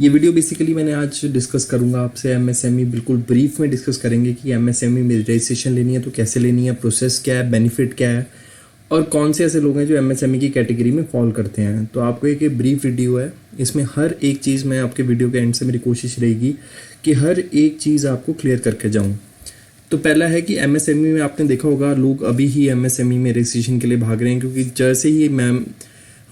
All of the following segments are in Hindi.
ये वीडियो बेसिकली मैंने आज डिस्कस करूंगा आपसे एमएसएमई, बिल्कुल ब्रीफ में डिस्कस करेंगे कि एमएसएमई में रजिस्ट्रेशन लेनी है तो कैसे लेनी है, प्रोसेस क्या है, बेनिफिट क्या है और कौन से ऐसे लोग हैं जो एमएसएमई की कैटेगरी में फॉल करते हैं। तो आपको एक ब्रीफ वीडियो है, इसमें हर एक चीज़ मैं आपके वीडियो के एंड से मेरी कोशिश रहेगी कि हर एक चीज़ आपको क्लियर करके जाऊँ। तो पहला है कि एमएसएमई में आपने देखा होगा लोग अभी ही एमएसएमई में रजिस्ट्रेशन के लिए भाग रहे हैं, क्योंकि जैसे ही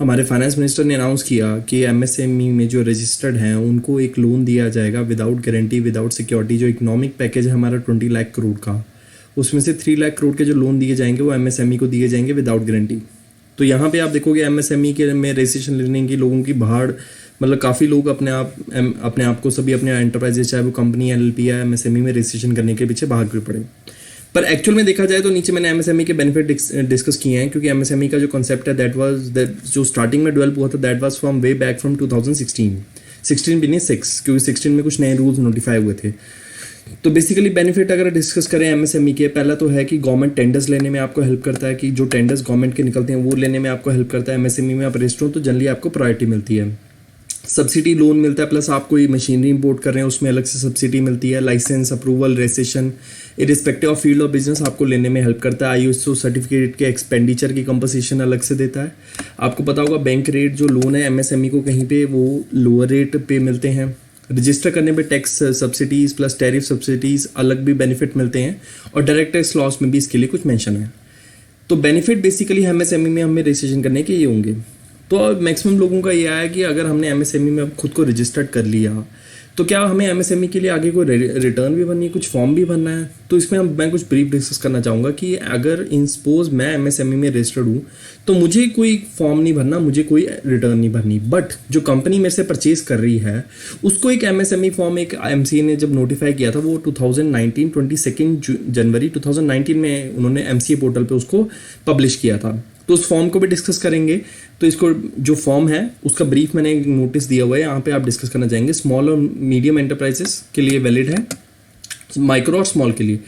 हमारे फाइनेंस मिनिस्टर ने अनाउंस किया कि एमएसएमई में जो रजिस्टर्ड हैं उनको एक लोन दिया जाएगा विदाउट गारंटी, विदाउट सिक्योरिटी। जो इकोनॉमिक पैकेज है हमारा 20 लाख करोड़ का, उसमें से 3 लाख करोड़ के जो लोन दिए जाएंगे वो एमएसएमई को दिए जाएंगे विदाउट गारंटी। तो यहाँ पे आप देखोगे एमएसएमई के में रजिस्ट्रेशन लेने की लोगों की भाड़, मतलब काफ़ी लोग अपने आप को सभी अपने एंटरप्राइजेज, चाहे वो कंपनी एलएलपी या एमएसएमई में रजिस्ट्रेशन करने के पीछे भाग भी पड़े। पर एक्चुअल में देखा जाए तो नीचे मैंने एमएसएमई के बेनिफिट डिस्कस किए हैं, क्योंकि एमएसएमई का जो कॉन्सेप्ट है जो स्टार्टिंग में डेवलप हुआ था that was from way back from 2016 भी नहीं 6, क्योंकि 16 में कुछ नए रूल्स नोटिफाई हुए थे। तो बेसिकली बेनिफिट अगर डिस्कस करें एमएसएमई के, पहला तो है कि गवर्नमेंट टेंडर्स लेने में आपको हेल्प करता है, कि जो टेंडर्स गवर्नमेंट के निकलते हैं वो लेने में आपको हेल्प करता है। एमएसएमई में आप रजिस्टर हो तो जनरली आपको प्रायोरिटी मिलती है, सब्सिडी लोन मिलता है, प्लस आप कोई मशीनरी इंपोर्ट कर रहे हैं उसमें अलग से सब्सिडी मिलती है। Licence, approval, registration irrespective of field of business आपको लेने में हेल्प करता है। आईएसओ सर्टिफिकेट के एक्सपेंडिचर की कंपनसेशन अलग से देता है। आपको पता होगा बैंक रेट जो लोन है एमएसएमई को कहीं पे वो लोअर रेट पे मिलते हैं। रजिस्टर करने पे tax subsidies plus tariff subsidies अलग भी बेनिफिट मिलते हैं, और डायरेक्ट टैक्स लॉस में भी इसके लिए कुछ मेंशन है। तो बेनिफिट बेसिकली एमएसएमई में हमें रजिस्ट्रेशन करने के ये होंगे। तो अब मैक्सिमम लोगों का ये आया कि अगर हमने एमएसएमई में अब खुद को रजिस्टर्ड कर लिया तो क्या हमें एमएसएमई के लिए आगे कोई रिटर्न भी भरनी है, कुछ फॉर्म भी भरना है। तो इसमें मैं कुछ ब्रीफ डिस्कस करना चाहूँगा कि अगर इन सपोज मैं एमएसएमई में रजिस्टर्ड हूँ तो मुझे कोई फॉर्म नहीं भरना, मुझे कोई रिटर्न नहीं भरनी, बट जो कंपनी मेरे से परचेज कर रही है उसको एक एमएसएमई फॉर्म एक एमसीए ने जब नोटिफाई किया था वो 2019 22 जनवरी 2019 में उन्होंने एमसीए पोर्टल पर उसको पब्लिश किया था। तो उस फॉर्म को भी डिस्कस करेंगे। तो इसको जो फॉर्म है उसका ब्रीफ मैंने नोटिस दिया हुआ है, यहाँ पे आप डिस्कस करना चाहेंगे। स्मॉल और मीडियम एंटरप्राइजेस के लिए वैलिड है, माइक्रो और स्मॉल के लिए।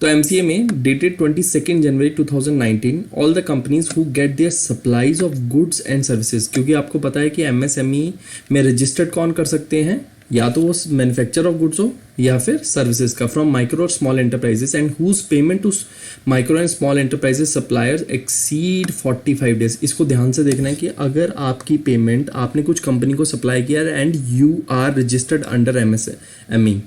तो एमसीए में dated 22 January 2019 all the companies who get their supplies of goods and services, क्योंकि आपको पता है कि एमएसएमई में रजिस्टर्ड कौन कर सकते हैं, या तो वो मैन्युफैक्चर ऑफ गुड्स हो या फिर सर्विसेज का, फ्रॉम माइक्रो और small enterprises and whose payment to micro and small enterprises suppliers exceed 45 days. इसको ध्यान से देखना है कि अगर आपकी पेमेंट, आपने कुछ कंपनी को सप्लाई किया and you are registered under MSME,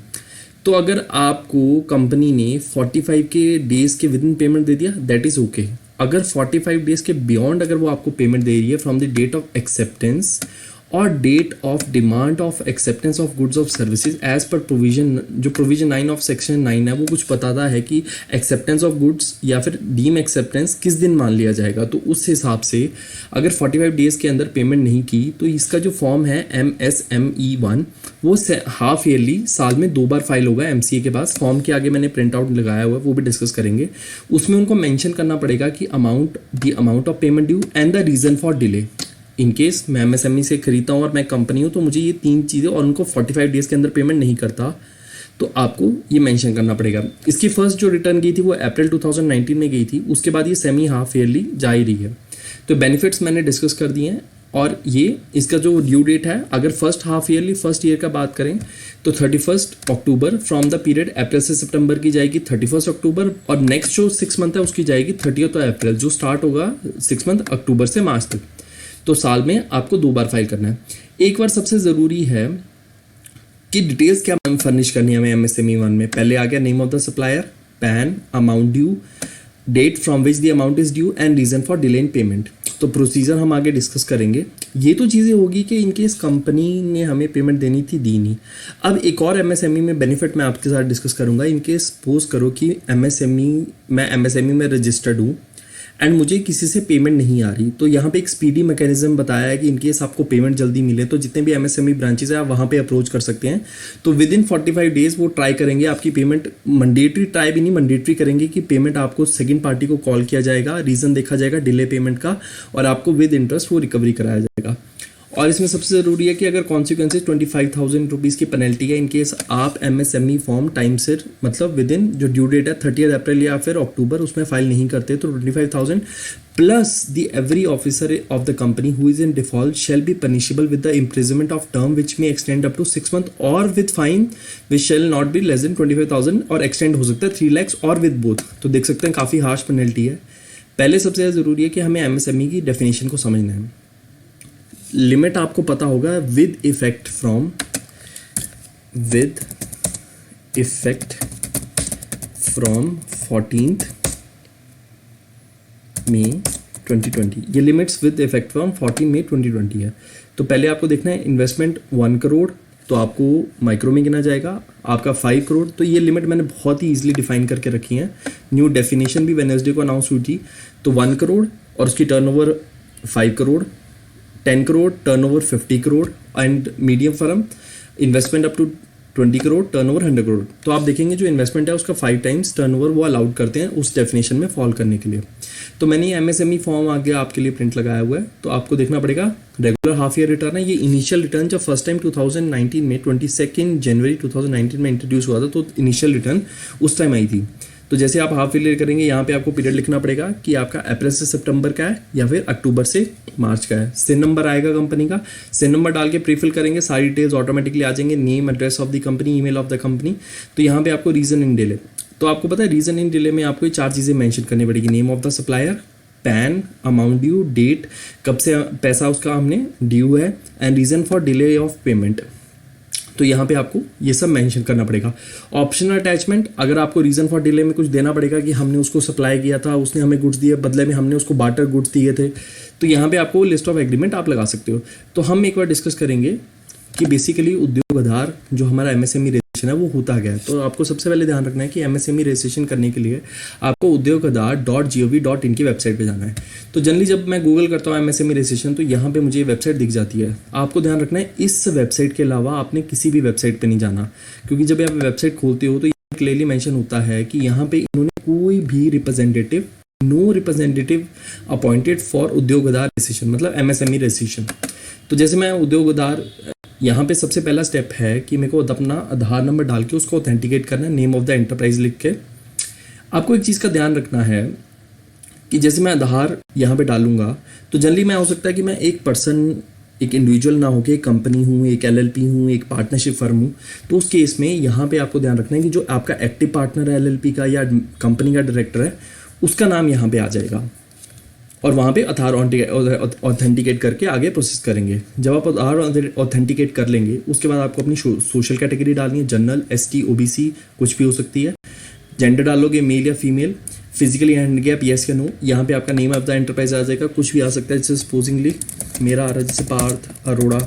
तो अगर आपको कंपनी ने 45 के डेज के विद इन पेमेंट दे दिया दैट इज ओके। अगर 45 डेज के बियॉन्ड अगर वो आपको पेमेंट दे रही है from the date of acceptance और date of demand of acceptance of goods of services as per provision, जो प्रोविजन 9 ऑफ सेक्शन 9 है वो कुछ बताता है कि एक्सेप्टेंस ऑफ गुड्स या फिर डीम एक्सेप्टेंस किस दिन मान लिया जाएगा। तो उस हिसाब से अगर 45 डेज के अंदर पेमेंट नहीं की तो इसका जो फॉर्म है MSME 1 वो हाफ ईयरली साल में 2 बार फाइल होगा एमसीए के पास। फॉर्म के आगे मैंने प्रिंट आउट लगाया हुआ है, वो भी डिस्कस करेंगे। उसमें उनको मेंशन करना पड़ेगा कि amount of payment due and the reason for delay. In case मैं एमएसएमई से खरीदता हूँ और मैं कंपनी हूँ तो मुझे ये 3 चीज़ें और उनको 45 डेज के अंदर पेमेंट नहीं करता तो आपको ये मेंशन करना पड़ेगा। इसकी फर्स्ट जो रिटर्न गई थी वो अप्रैल 2019 में गई थी, उसके बाद ये सेमी हाफ ईयरली जा ही रही है। तो बेनिफिट्स मैंने डिस्कस कर दिए हैं, और ये इसका जो ड्यू डेट है अगर first half yearly first year का बात करें तो 31 अक्टूबर, फ्रॉम द पीरियड अप्रैल से सितंबर की जाएगी 31 अक्टूबर, और नेक्स्ट जो 6 मंथ है उसकी जाएगी 30 अप्रैल, जो स्टार्ट होगा 6 मंथ अक्टूबर से मार्च तक। तो साल में आपको 2 बार फाइल करना है। एक बार सबसे ज़रूरी है कि डिटेल्स क्या फर्निश करनी है हमें एमएसएमई 1 में। पहले आ गया name of the supplier, PAN, amount due, date from which the amount is due and reason for delay in payment. तो प्रोसीजर हम आगे डिस्कस करेंगे। ये तो चीज़ें होगी कि इनकेस कंपनी ने हमें पेमेंट देनी थी, दी नहीं। अब एक और एमएसएमई में बेनिफिट मैं आपके साथ डिस्कस करूंगा। इनकेस सपोज करो कि मैं एमएसएमई में रजिस्टर्ड हूँ एंड मुझे किसी से पेमेंट नहीं आ रही, तो यहाँ पे एक स्पीडी मैकेनिज्म बताया है कि इनकेस आपको पेमेंट जल्दी मिले तो जितने भी एमएसएमई ब्रांचेस है आप वहाँ पे अप्रोच कर सकते हैं। तो विद इन 45 डेज वो ट्राई करेंगे आपकी पेमेंट, मैंडेटरी ट्राई भी नहीं, मैंडेटरी करेंगे कि पेमेंट आपको सेकंड पार्टी को कॉल किया जाएगा, रीज़न देखा जाएगा डिले पेमेंट का, और आपको विद इंटरेस्ट वो रिकवरी कराया जाएगा। और इसमें सबसे ज़रूरी है कि अगर कॉन्सिक्वेंसेज 25,000 रुपीज़ की पेनल्टी है इन केस आप एमएसएमई फॉर्म टाइम से मतलब विद इन जो ड्यू डेट है 30 अप्रैल या फिर अक्टूबर उसमें फाइल नहीं करते तो 25,000 plus the every officer of the company who is in default shall be punishable with the imprisonment of term which में एक्सटेंड अप टू 6 मंथ और with fine which shall not be less than 25,000 और एक्सटेंड हो सकता है 3 lakhs और विद बोथ। तो देख सकते हैं काफ़ी हार्श पेनल्टी है। पहले सबसे ज़्यादा ज़रूरी है कि हमें एमएसएमई की डेफिनेशन को समझना है। लिमिट आपको पता होगा with effect from from 14th मई 2020। ये लिमिट्स विद इफेक्ट फ्रॉम 14 मई 2020 है। तो पहले आपको देखना है इन्वेस्टमेंट 1 करोड़ तो आपको माइक्रो में गिना जाएगा, आपका 5 करोड़। तो ये लिमिट मैंने बहुत ही ईजिली डिफाइन करके रखी है। न्यू डेफिनेशन भी वेडनेसडे को अनाउंस हुई थी। तो 1 करोड़ और उसकी turnover 5 crore, 10 crore turnover 50 crore and medium firm investment up to 20 crore turnover 100 crore. तो आप देखेंगे जो इन्वेस्टमेंट है उसका 5 टाइम्स टर्नओवर वो अलाउड करते हैं उस डेफिनेशन में फॉल करने के लिए। तो मैंने ये एमएसएमई फॉर्म आगे आपके लिए प्रिंट लगाया हुआ है। तो आपको देखना पड़ेगा रेगुलर हाफ ईयर रिटर्न है। ये इनिशियल रिटर्न जब फर्स्ट टाइम 2019 में 22 जनवरी 2019 में इंट्रोड्यूस हुआ था तो इनिशियल रिटर्न उस टाइम आई थी। तो जैसे आप हाफ ईयर करेंगे यहाँ पे आपको पीरियड लिखना पड़ेगा कि आपका अप्रैल से सितंबर का है या फिर अक्टूबर से मार्च का है। सिन नंबर आएगा कंपनी का, सिन नंबर डाल के प्रीफिल करेंगे, सारी डिटेल्स ऑटोमेटिकली आ जाएंगे, name address of the company, email of the company. तो यहाँ पे आपको रीजन इन डिले, तो आपको पता है रीजन इन डिले में आपको ये 4 चीज़ें मेंशन करनी पड़ेगी। Name of the supplier, PAN, amount due, date कब से पैसा उसका हमने ड्यू है and reason for delay of payment. तो यहाँ पे आपको ये सब मेंशन करना पड़ेगा। ऑप्शनल अटैचमेंट, अगर आपको रीज़न फॉर डिले में कुछ देना पड़ेगा कि हमने उसको सप्लाई किया था, उसने हमें गुड्स दिए, बदले में हमने उसको बार्टर गुड्स दिए थे, तो यहाँ पे आपको लिस्ट ऑफ एग्रीमेंट आप लगा सकते हो। तो हम एक बार डिस्कस करेंगे कि बेसिकली उद्योग आधार जो हमारा एमएसएमई रजिस्ट्रेशन है वो होता गया है। तो आपको सबसे पहले ध्यान रखना है कि एमएसएमई रजिस्ट्रेशन करने के लिए आपको udyogAadhar.gov.in की वेबसाइट पे जाना है। तो जनरली जब मैं गूगल करता हूँ एमएसएमई रजिस्ट्रेशन तो यहाँ पे मुझे ये वेबसाइट दिख जाती है। आपको ध्यान रखना है इस वेबसाइट के अलावा आपने किसी भी वेबसाइट पर नहीं जाना, क्योंकि जब आप वेबसाइट खोलते हो तो यहाँ क्लियरली मैंशन होता है कि यहाँ पे इन्होंने कोई भी representative, no representative appointed for Udyog Aadhaar registration मतलब एमएसएमई रजिस्ट्रेशन। तो जैसे मैं उद्योग आधार यहाँ पे सबसे पहला स्टेप है कि मेरे को अपना आधार नंबर डाल के उसको ऑथेंटिकेट करना है, नेम ऑफ द एंटरप्राइज लिख के। आपको एक चीज़ का ध्यान रखना है कि जैसे मैं आधार यहाँ पे डालूंगा तो जनरली मैं हो सकता है कि मैं एक पर्सन, एक इंडिविजुअल ना होकर एक कंपनी हूँ, एक एलएलपी हूँ, एक पार्टनरशिप फर्म हूँ। तो उस केस में यहाँ पे आपको ध्यान रखना है कि जो आपका एक्टिव पार्टनर है एलएलपी का या कंपनी का डायरेक्टर है उसका नाम यहाँ पे आ जाएगा और वहाँ पे आधार ऑथेंटिकेट करके आगे प्रोसेस करेंगे। जब आप आधार ऑथेंटिकेट कर लेंगे उसके बाद आपको अपनी सोशल कैटेगरी डालनी है, जनरल, एसटी, ओबीसी कुछ भी हो सकती है। जेंडर डालोगे मेल या फीमेल, फिजिकली हैंडिकैप येस या नो। यहाँ पे आपका नेम ऑफ द एंटरप्राइज आ जाएगा, कुछ भी आ सकता है जैसे सपोजिंगली मेरा आ रहा है जैसे Parth Arora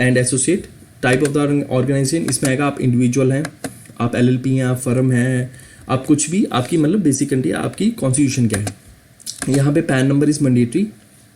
and associate. Type of the organisation इसमें आएगा आप इंडिविजुअल हैं, आप एलएलपी हैं, आप फर्म हैं, आप कुछ भी, आपकी मतलब बेसिक कंट्री आपकी कॉन्स्टिट्यूशन क्या है। यहाँ पे pan number is mandatory,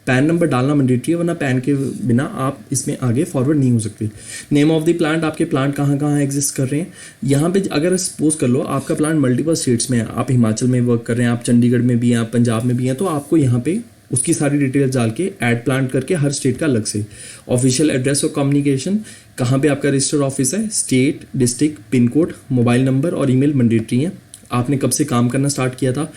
pan number डालना मैंडेटरी है वरना पैन के बिना आप इसमें आगे फॉरवर्ड नहीं हो सकते। नेम ऑफ द प्लांट, आपके प्लांट कहाँ कहाँ एग्जिस्ट कर रहे हैं। यहाँ पे अगर सपोज कर लो आपका प्लांट मल्टीपल स्टेट्स में है, आप हिमाचल में वर्क कर रहे हैं, आप चंडीगढ़ में भी हैं, आप पंजाब में भी हैं, तो आपको यहाँ पे उसकी सारी डिटेल्स डाल के ऐड प्लांट करके हर स्टेट का अलग से ऑफिशियल एड्रेस और कम्युनिकेशन, कहाँ पे आपका रजिस्टर्ड ऑफिस है, state, district, pin code, mobile number और ईमेल मैंडेटरी है। आपने कब से काम करना स्टार्ट किया था।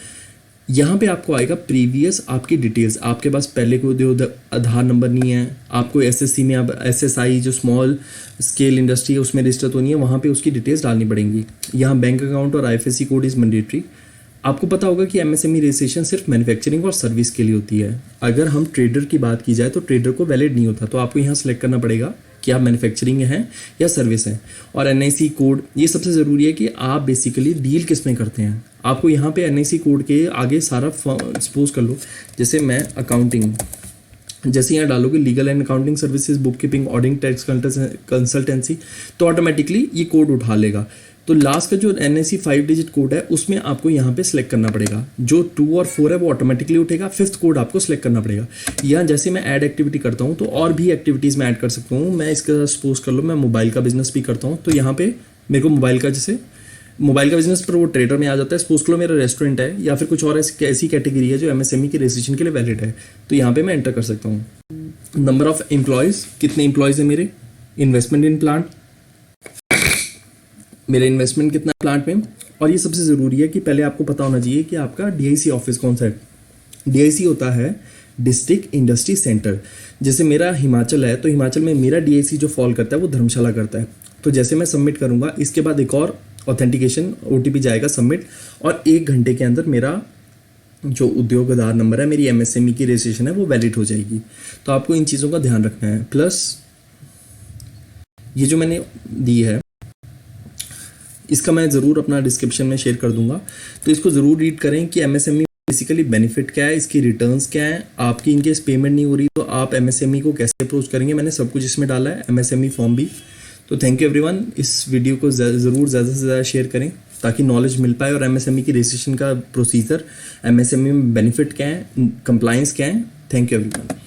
यहाँ पे आपको आएगा प्रीवियस आपकी डिटेल्स, आपके पास पहले कोई आधार नंबर नहीं है, आपको एसएससी में, आप एसएसआई जो स्मॉल स्केल इंडस्ट्री है उसमें रजिस्टर तो नहीं है, वहाँ पे उसकी डिटेल्स डालनी पड़ेंगी। यहाँ बैंक अकाउंट और आईएफएससी कोड इज़ मैंडेटरी। आपको पता होगा कि एमएसएमई रजिस्ट्रेशन सिर्फ मैन्युफैक्चरिंग और सर्विस के लिए होती है। अगर हम ट्रेडर की बात की जाए तो ट्रेडर को वैलिड नहीं होता, तो आपको यहाँ सेलेक्ट करना पड़ेगा कि आप मैन्युफैक्चरिंग हैं या सर्विस हैं। और एनआईसी कोड, ये सबसे ज़रूरी है कि आप बेसिकली डील किस में करते हैं। आपको यहाँ पे एनआईसी कोड के आगे सारा सपोज कर लो जैसे मैं अकाउंटिंग, जैसे यहाँ डालोगे legal and accounting services, book keeping, auditing, tax consultancy, तो ऑटोमेटिकली ये कोड उठा लेगा। तो लास्ट का जो एनआईसी 5 डिजिट कोड है उसमें आपको यहाँ पे सिलेक्ट करना पड़ेगा। जो 2 और 4 है वो ऑटोमेटिकली उठेगा, 5th कोड आपको सिलेक्ट करना पड़ेगा। यहाँ जैसे मैं ऐड एक्टिविटी करता हूँ तो और भी एक्टिविटीज़ मैं ऐड कर सकता हूँ। मैं इसका सपोज कर लो मैं मोबाइल का बिजनेस भी करता हूँ, तो यहाँ पे मेरे को मोबाइल का जैसे मोबाइल का बिजनेस पर वो ट्रेडर में आ जाता है। सपोज करो मेरा रेस्टोरेंट है या फिर कुछ और ऐसी कैटेगरी है जो एमएसएमई के रजिस्ट्रेशन के लिए वैलिड है, तो यहाँ पे मैं एंटर कर सकता हूँ। नंबर ऑफ एम्प्लॉयज़, कितने एम्प्लॉयज़ है मेरे, इन्वेस्टमेंट इन प्लांट, मेरा इन्वेस्टमेंट कितना प्लांट में, और ये सबसे ज़रूरी है कि पहले आपको पता होना चाहिए कि आपका डीआईसी ऑफिस कौन सा है। डीआईसी होता है डिस्ट्रिक्ट इंडस्ट्री सेंटर। जैसे मेरा हिमाचल है तो हिमाचल में मेरा डीआईसी जो फॉल करता है वो धर्मशाला करता है। तो जैसे मैं सबमिट करूँगा इसके बाद एक और ऑथेंटिकेशन ओटीपी जाएगा सबमिट, और 1 घंटे के अंदर मेरा जो उद्योग आधार नंबर है, मेरी एमएसएमई की रजिस्ट्रेशन है वो वैलिड हो जाएगी। तो आपको इन चीज़ों का ध्यान रखना है। प्लस ये जो मैंने दी है इसका मैं ज़रूर अपना डिस्क्रिप्शन में शेयर कर दूंगा, तो इसको ज़रूर रीड करें कि एमएसएमई बेसिकली बेनिफिट क्या है, इसकी रिटर्न्स क्या है, आपकी इनकेस पेमेंट नहीं हो रही तो आप एमएसएमई को कैसे अप्रोच करेंगे। मैंने सब कुछ इसमें डाला है, एमएसएमई फॉर्म भी। तो थैंक यू एवरीवन, इस वीडियो को ज़रूर ज़्यादा से ज़्यादा शेयर करें ताकि नॉलेज मिल पाए, और एमएसएमई की रजिस्ट्रेशन का प्रोसीजर, एमएसएमई में बेनिफिट क्या है, कंप्लायंस क्या है। Thank you everyone.